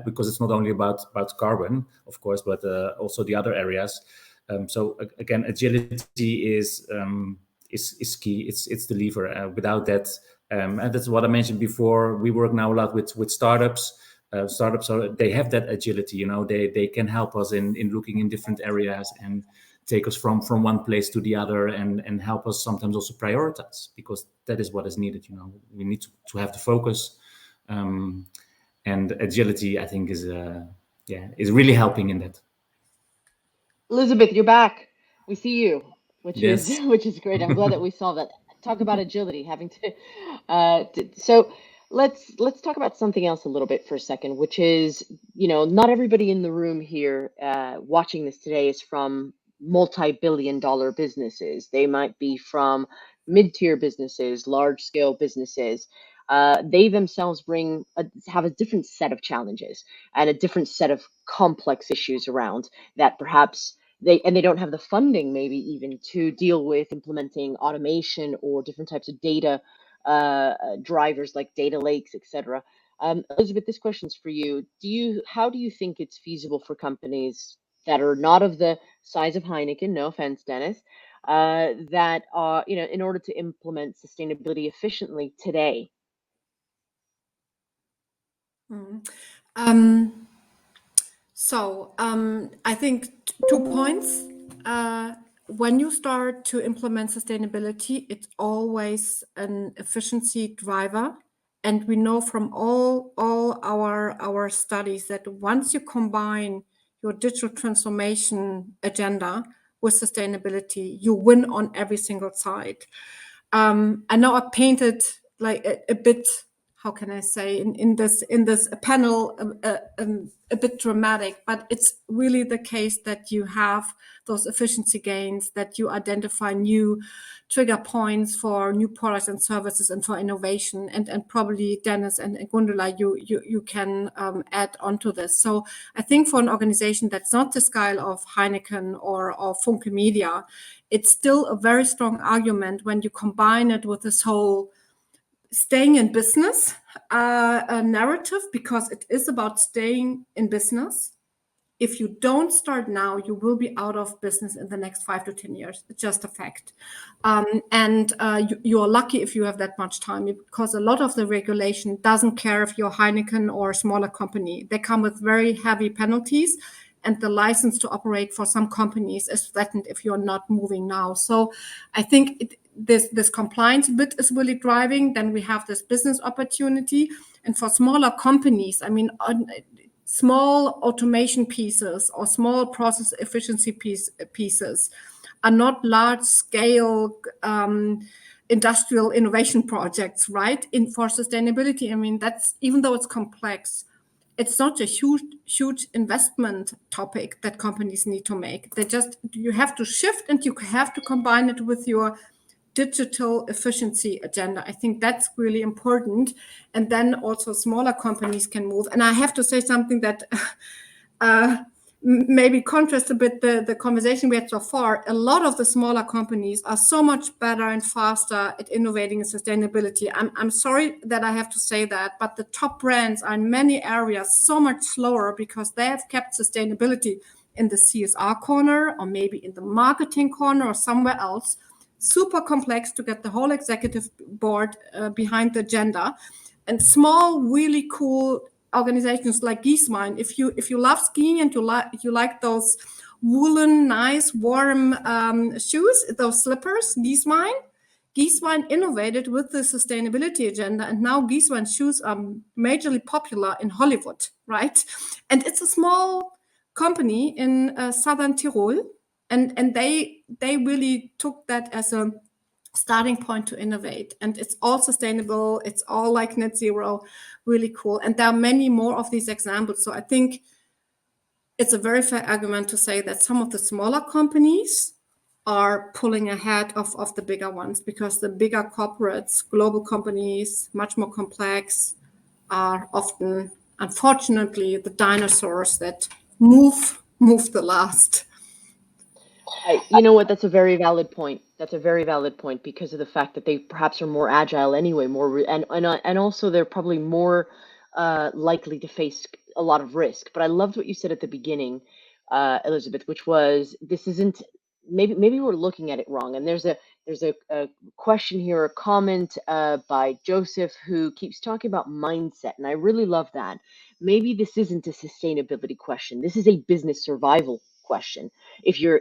because it's not only about carbon, of course, but also the other areas. So again, agility is key. It's the lever. Without that, and that's what I mentioned before. We work now a lot with startups. Startups they have that agility. They can help us in looking in different areas and take us from one place to the other, and help us sometimes also prioritize, because that is what is needed. We need to have the focus, and agility, I think, is really helping in that. Elisabeth, you're back. We see you, which Yes. is great. I'm glad that we saw that. Talk about agility, having to. So let's talk about something else a little bit for a second, which is, not everybody in the room here watching this today is from multi-billion-dollar businesses. They might be from mid-tier businesses, large-scale businesses. They themselves have a different set of challenges and a different set of complex issues around that perhaps they don't have the funding, maybe even, to deal with implementing automation or different types of data drivers like data lakes, etc. Elisabeth, this question's for you. How do you think it's feasible for companies that are not of the size of Heineken, no offense, Dennis, that are, in order to implement sustainability efficiently today? I think 2 points. When you start to implement sustainability, it's always an efficiency driver. And we know from all our studies that once you combine your digital transformation agenda with sustainability, you win on every single side. I know I painted like a bit, how can I say, in this panel a bit dramatic, but it's really the case that you have those efficiency gains, that you identify new trigger points for new products and services and for innovation, and probably Dennis and Gundula, you can add onto this. So I think for an organization that's not the scale of Heineken or FUNKE Media, it's still a very strong argument when you combine it with this whole staying in business narrative, because it is about staying in business. If you don't start now, you will be out of business in the next 5 to 10 years. It's just a fact. You are lucky if you have that much time, because a lot of the regulation doesn't care if you're Heineken or a smaller company. They come with very heavy penalties. and the license to operate for some companies is threatened if you're not moving now. So I think this compliance bit is really driving. Then we have this business opportunity. And for smaller companies, I mean, small automation pieces or small process efficiency pieces are not large scale industrial innovation projects, right? For sustainability, I mean, that's, even though it's complex, it's not a huge investment topic that companies need to make. You have to shift, and you have to combine it with your digital efficiency agenda. I think that's really important. And then also smaller companies can move. And I have to say something that maybe contrast a bit the conversation we had so far. A lot of the smaller companies are so much better and faster at innovating in sustainability. I'm sorry that I have to say that, but the top brands are in many areas so much slower because they have kept sustainability in the CSR corner, or maybe in the marketing corner, or somewhere else. Super complex to get the whole executive board behind the agenda. And small, really cool organizations like Gieswein, if you love skiing and you like those woolen, nice, warm shoes, those slippers, Gieswein innovated with the sustainability agenda, and now Gieswein shoes are majorly popular in Hollywood, right? And it's a small company in southern Tyrol, and they really took that as a starting point to innovate, and it's all sustainable, it's all like net zero, really cool. And there are many more of these examples. So I think it's a very fair argument to say that some of the smaller companies are pulling ahead of the bigger ones, because the bigger corporates, global companies, much more complex, are often, unfortunately, the dinosaurs that move the last. You know what? That's a very valid point. That's a very valid point, because of the fact that they perhaps are more agile anyway, and also they're probably more likely to face a lot of risk. But I loved what you said at the beginning, Elisabeth, which was, this isn't, maybe we're looking at it wrong. And there's a question here, a comment by Joseph, who keeps talking about mindset, and I really love that. Maybe this isn't a sustainability question. This is a business survival question. If you're,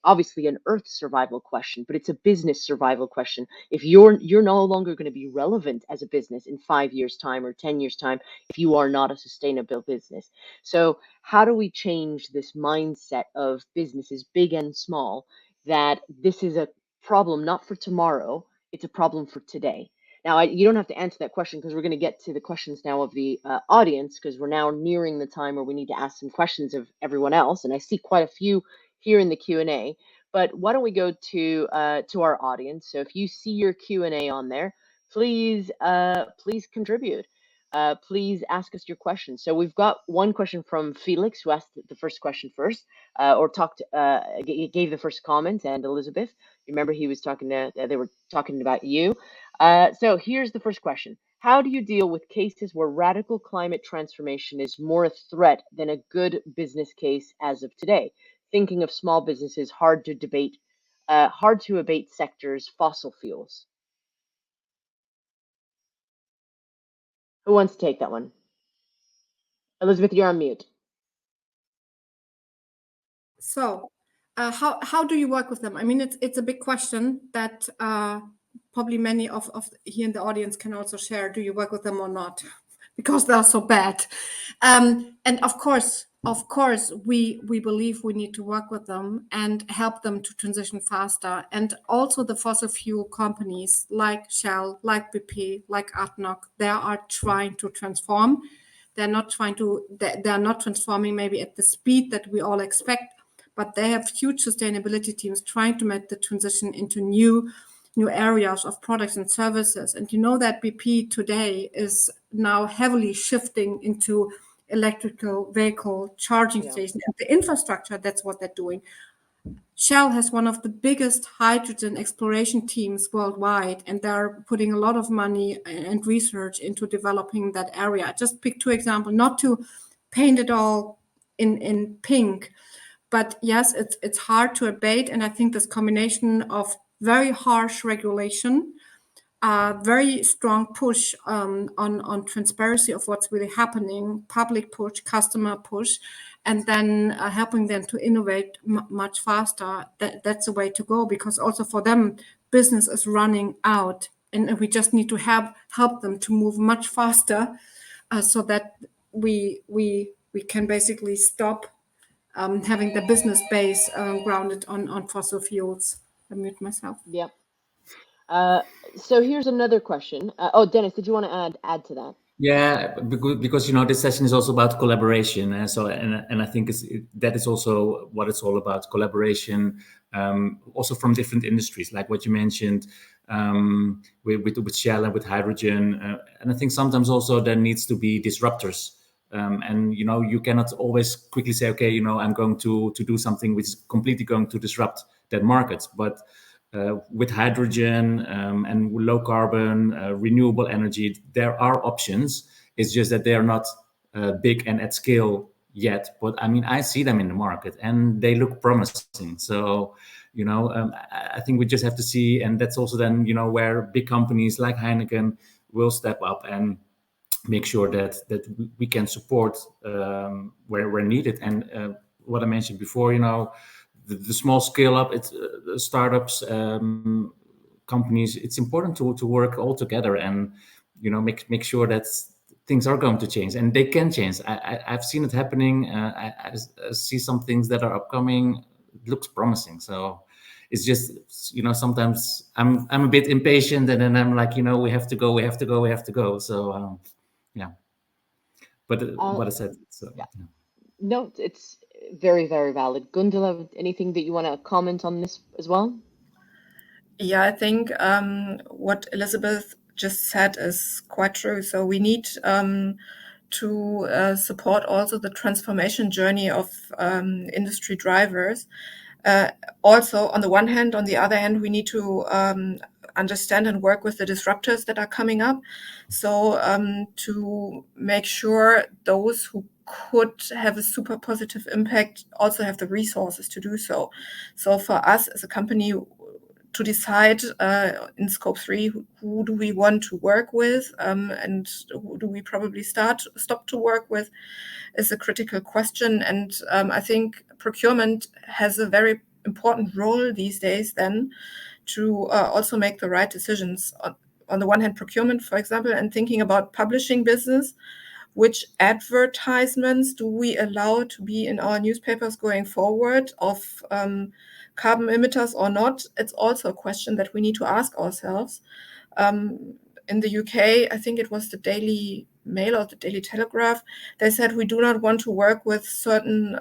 obviously an earth survival question, but it's a business survival question. If you're no longer going to be relevant as a business in 5 years time or 10 years time, if you are not a sustainable business. So how do we change this mindset of businesses, big and small, that this is a problem not for tomorrow, it's a problem for today? Now, you don't have to answer that question, because we're going to get to the questions now of the audience, because we're now nearing the time where we need to ask some questions of everyone else. And I see quite a few here in the Q&A. But why don't we go to our audience? So if you see your Q&A on there, please contribute. Please ask us your questions. So we've got one question from Felix, who asked the first question first, or gave the first comment, and Elisabeth. Remember, he was they were talking about you. So here's the first question. How do you deal with cases where radical climate transformation is more a threat than a good business case as of today? Thinking of small businesses, hard to abate sectors, fossil fuels. Who wants to take that one? Elisabeth, you're on mute. So how do you work with them? I mean, it's a big question that probably many of here in the audience can also share. Do you work with them or not? Because they're so bad. And of course, we believe we need to work with them and help them to transition faster. And also the fossil fuel companies like Shell, like BP, like ADNOC, they are trying to transform. They're not transforming maybe at the speed that we all expect, but they have huge sustainability teams trying to make the transition into new areas of products and services. And you know that BP today is now heavily shifting into electrical vehicle charging stations and the infrastructure. That's what they're doing. Shell has one of the biggest hydrogen exploration teams worldwide, and they're putting a lot of money and research into developing that area. I just picked two examples, not to paint it all in pink, but yes, it's hard to abate. And I think this combination of very harsh regulation, a very strong push on transparency of what's really happening, public push, customer push, and then helping them to innovate much faster. That's the way to go, because also for them, business is running out, and we just need to help them to move much faster, so that we can basically stop having the business base grounded on fossil fuels. I mute myself. Yeah. So here's another question. Oh, Dennis, did you want to add to that? Yeah, because this session is also about collaboration, and I think that is also what it's all about: collaboration, also from different industries, like what you mentioned with Shell and with hydrogen, and I think sometimes also there needs to be disruptors, and you cannot always quickly say, okay, I'm going to do something which is completely going to disrupt that market, but with hydrogen and low carbon, renewable energy, there are options. It's just that they are not big and at scale yet. But I mean, I see them in the market and they look promising. So, I think we just have to see, and that's also then, where big companies like Heineken will step up and make sure that we can support where needed. And what I mentioned before, the small scale up, it's startups, companies. It's important to work all together and make sure that things are going to change, and they can change. I've seen it happening. I see some things that are upcoming. It looks promising. So it's just sometimes I'm a bit impatient, and then I'm like we have to go. So yeah. But what I said. So yeah. No, it's very, very valid. Gundula, anything that you want to comment on this as well? Yeah, I think what Elisabeth just said is quite true. So we need to support also the transformation journey of industry drivers. Also, on the one hand, on the other hand, we need to understand and work with the disruptors that are coming up. So to make sure those who could have a super positive impact also have the resources to do so. So for us as a company, to decide in scope 3, who do we want to work with and who do we probably stop to work with is a critical question. And I think procurement has a very important role these days then to also make the right decisions. On the one hand, procurement, for example, and thinking about publishing business, which advertisements do we allow to be in our newspapers going forward of carbon emitters or not? It's also a question that we need to ask ourselves. In the UK, I think it was the Daily Mail or the Daily Telegraph, they said we do not want to work with certain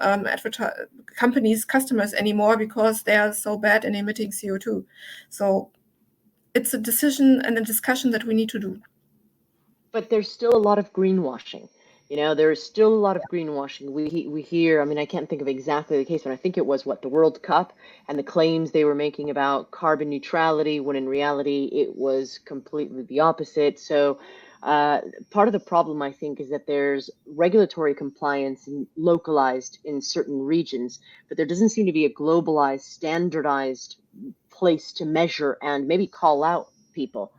companies, customers anymore because they are so bad in emitting CO2. So it's a decision and a discussion that we need to do. But there's still a lot of greenwashing. There's still a lot of greenwashing. We hear, I mean, I can't think of exactly the case, but I think it was the World Cup and the claims they were making about carbon neutrality, when in reality it was completely the opposite. So part of the problem, I think, is that there's regulatory compliance localized in certain regions, but there doesn't seem to be a globalized, standardized place to measure and maybe call out people.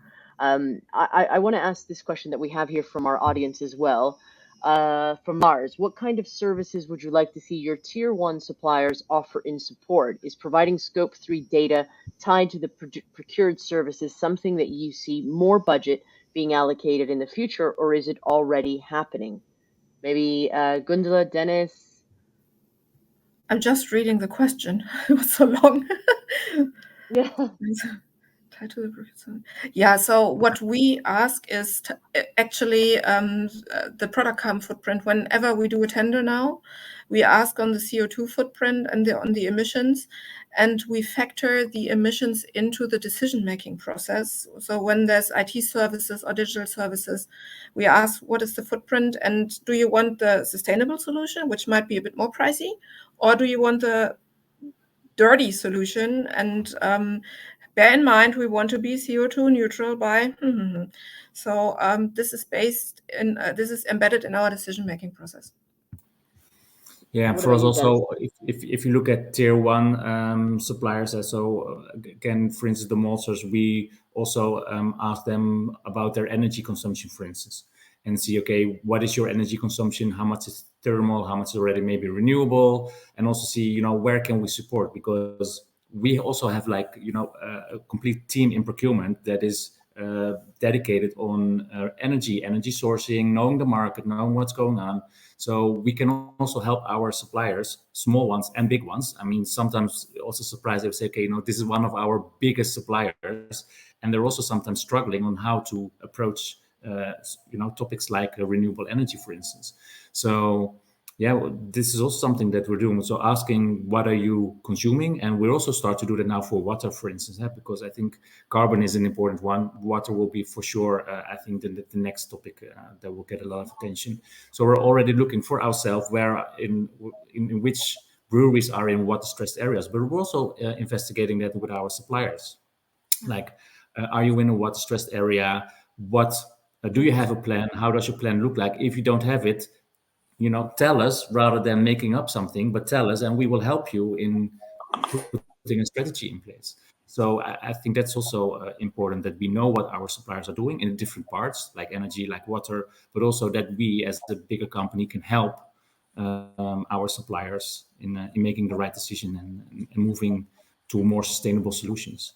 I want to ask this question that we have here from our audience as well. From Mars, what kind of services would you like to see your tier 1 suppliers offer in support? Is providing scope 3 data tied to the procured services something that you see more budget being allocated in the future, or is it already happening? Maybe Gundula, Dennis? I'm just reading the question. It was so long. Yeah. Yeah, so what we ask is actually the product carbon footprint. Whenever we do a tender now, we ask on the CO2 footprint and on the emissions, and we factor the emissions into the decision-making process. So when there's IT services or digital services, we ask what is the footprint, and do you want the sustainable solution, which might be a bit more pricey, or do you want the dirty solution? And bear in mind, we want to be CO2 neutral by. So this is embedded in our decision-making process. Yeah, for us also, if you look at tier 1 suppliers, so again, for instance, the maltsters, we also ask them about their energy consumption, for instance, and see, okay, what is your energy consumption? How much is thermal? How much is already maybe renewable? And also see, where can we support? Because we also have a complete team in procurement that is dedicated on energy sourcing, knowing the market, knowing what's going on. So we can also help our suppliers, small ones and big ones. I mean, sometimes also surprised, they say, okay, this is one of our biggest suppliers, and they're also sometimes struggling on how to approach topics like renewable energy, for instance. So yeah, this is also something that we're doing. So asking, what are you consuming? And we'll also start to do that now for water, for instance, because I think carbon is an important one. Water will be for sure, I think, the next topic that will get a lot of attention. So we're already looking for ourselves where in which breweries are in water-stressed areas, but we're also investigating that with our suppliers. Like, are you in a water-stressed area? What do you have a plan? How does your plan look like? If you don't have it, tell us rather than making up something, but tell us and we will help you in putting a strategy in place. So I think that's also important, that we know what our suppliers are doing in different parts, like energy, like water, but also that we as the bigger company can help our suppliers in making the right decision and moving to more sustainable solutions.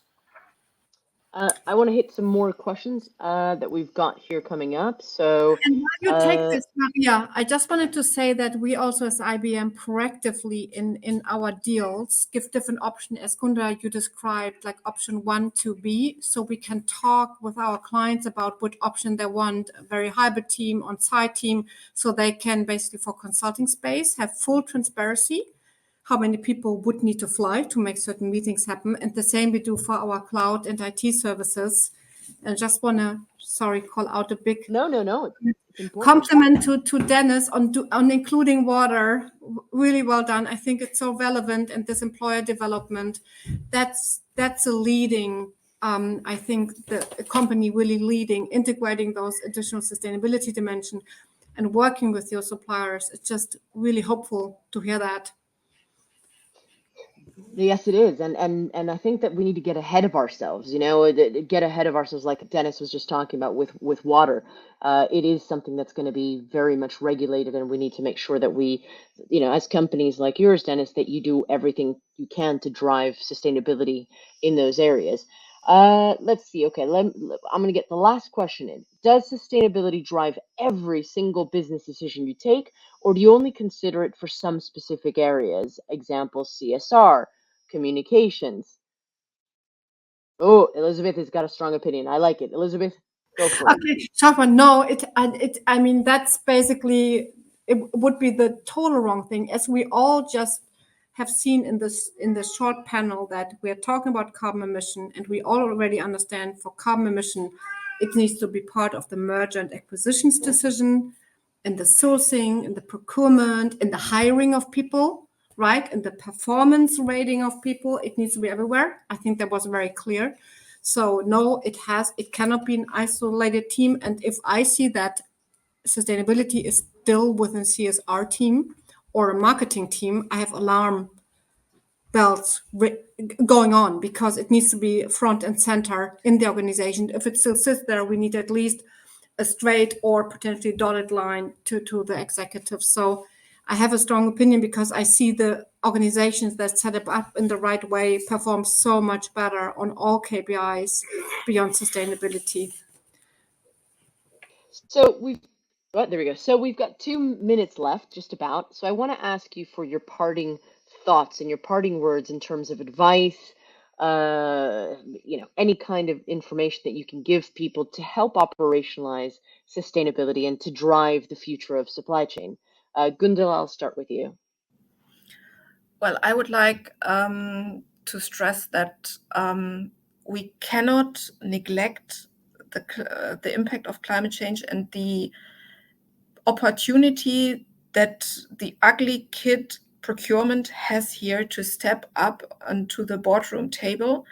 I want to hit some more questions that we've got here coming up. So, and while you take this, Maria, I just wanted to say that we also, as IBM, proactively in our deals give different options, as Gundula, you described, like option 1 to B, so we can talk with our clients about what option they want, a very hybrid team, on-site team, so they can basically, for consulting space, have full transparency how many people would need to fly to make certain meetings happen. And the same we do for our cloud and IT services. And just want to, call out a big no, it's important. compliment to Dennis on including water. Really well done. I think it's so relevant, and this employer development, that's a leading, I think the company really leading, integrating those additional sustainability dimension and working with your suppliers. It's just really hopeful to hear that. Yes, it is, and I think that we need to get ahead of ourselves. Get ahead of ourselves, like Dennis was just talking about with water. It is something that's going to be very much regulated, and we need to make sure that we, as companies like yours, Dennis, that you do everything you can to drive sustainability in those areas. Let's see. Okay, I'm going to get the last question in. Does sustainability drive every single business decision you take, or do you only consider it for some specific areas? Example, CSR, communications. Oh, Elisabeth has got a strong opinion. I like it. Elisabeth, go for it. Okay, Schaffman, no, I mean, that's basically, it would be the total wrong thing, as we all just have seen in this short panel, that we are talking about carbon emission, and we all already understand for carbon emission, it needs to be part of the merger and acquisitions decision, in the sourcing, in the procurement, in the hiring of people, right? In the performance rating of people. It needs to be everywhere. I think that was very clear. So no, it cannot be an isolated team. And if I see that sustainability is still within CSR team or a marketing team, I have alarm bells going on, because it needs to be front and center in the organization. If it still sits there, we need at least a straight or potentially dotted line to the executives. So I have a strong opinion, because I see the organizations that set it up in the right way perform so much better on all KPIs beyond sustainability. So there we go. So we've got 2 minutes left, just about. So I want to ask you for your parting thoughts and your parting words in terms of advice, any kind of information that you can give people to help operationalize sustainability and to drive the future of supply chain. Gundula, I'll start with you. Well, I would like to stress that we cannot neglect the impact of climate change and the opportunity that the ugly kid procurement has here to step up onto the boardroom table,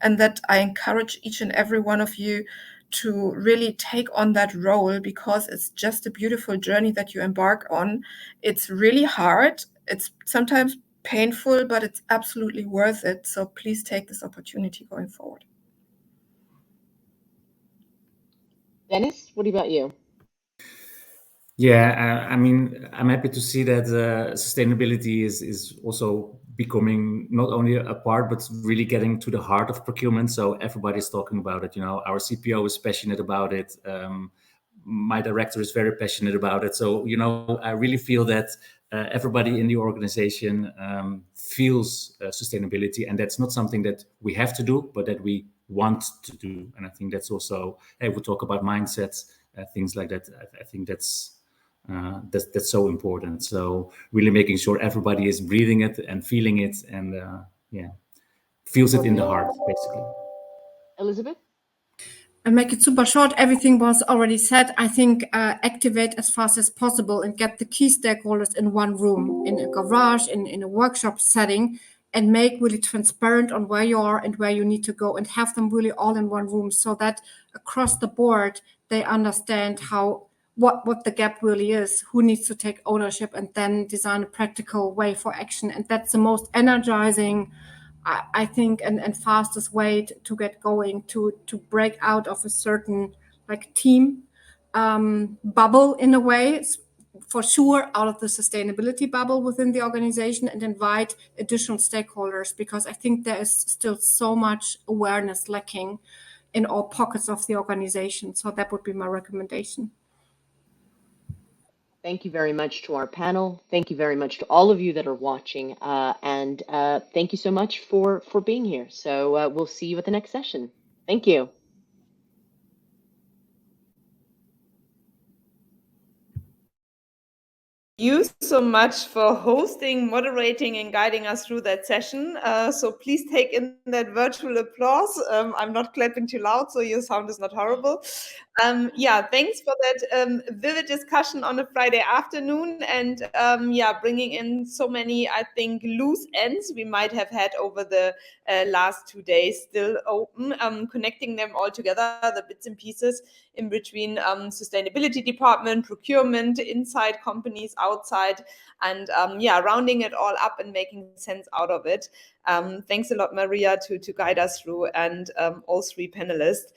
and that I encourage each and every one of you to really take on that role, because it's just a beautiful journey that you embark on. It's really hard. It's sometimes painful, but it's absolutely worth it. So please take this opportunity going forward. Dennis, what about you? Yeah, I mean, I'm happy to see that sustainability is also becoming not only a part, but really getting to the heart of procurement. So everybody's talking about it. You know, our CPO is passionate about it. My director is very passionate about it. So, you know, I really feel that everybody in the organization feels sustainability, and that's not something that we have to do, but that we want to do. And I think that's also, hey, we talk about mindsets, things like that. I think that's so important. So really making sure everybody is breathing it and feeling it, and feels it in the heart, basically. Elizabeth? And make it super short. Everything was already said. I think activate as fast as possible and get the key stakeholders in one room, in a garage, in a workshop setting, and make really transparent on where you are and where you need to go, and have them really all in one room, so that across the board they understand what the gap really is, who needs to take ownership, and then design a practical way for action. And that's the most energizing, I think, and fastest way to get going, to break out of a certain like team bubble in a way, for sure, out of the sustainability bubble within the organization, and invite additional stakeholders, because I think there is still so much awareness lacking in all pockets of the organization. So that would be my recommendation. Thank you very much to our panel. Thank you very much to all of you that are watching. And thank you so much for being here. So we'll see you at the next session. Thank you. You so much for hosting, moderating, and guiding us through that session. So please take in that virtual applause. I'm not clapping too loud, so your sound is not horrible. Thanks for that vivid discussion on a Friday afternoon, and bringing in so many, I think, loose ends we might have had over the last 2 days still open, connecting them all together, the bits and pieces in between sustainability department, procurement, inside companies, outside, and rounding it all up and making sense out of it. Thanks a lot, Maria, to guide us through, and all three panelists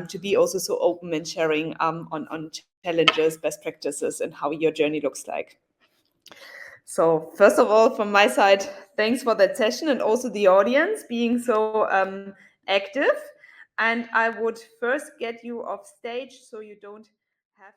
to be also so open and sharing on challenges, best practices, and how your journey looks like. So first of all, from my side, thanks for that session, and also the audience being so active. And I would first get you off stage so you don't have